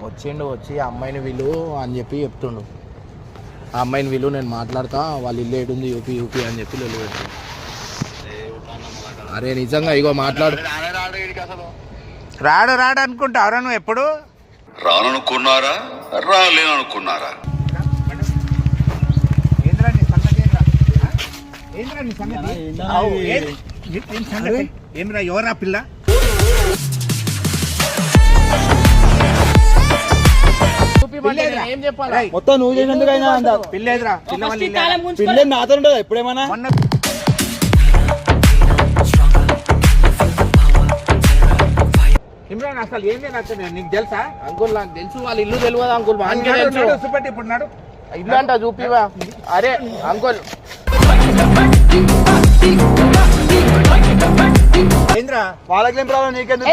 వచ్చిండు, వచ్చి ఆ అమ్మాయిని విలు అని చెప్పి చెప్తుండు. ఆ అమ్మాయిని విలు, నేను మాట్లాడతా, వాళ్ళ ఇల్లు ఏడుంది యూపీ యూపీ అని చెప్పి లొల్లి పెట్టు. అరే నిజంగా ఇగో మాట్లాడు. రాడు రాడు అనుకుంటావురా నువ్వు ఎప్పుడు? రాననుకున్నారా రాలేననుకున్నారా? ఏమిరా ఎవరా పిల్ల? ఏం చెప్పాలి? మొత్తం నువ్వు చేసినందుకైనా పిల్లేదురా, పిల్ల నాతో ఉండదు ఎప్పుడేమన్నా. ఇమ్రాన్ అసలు ఏంటి నచ్చలేదు నీకు తెలుసా? అంకుల్ నాకు తెలుసు, వాళ్ళ ఇల్లు తెలియదు అంకుల్. చూపెట్టి ఇప్పుడు నాడు ఇల్లు అంట చూపివా? అరే అంకుల్ వాళ్ళకేం ప్రాబ్లం నీకెందుకు?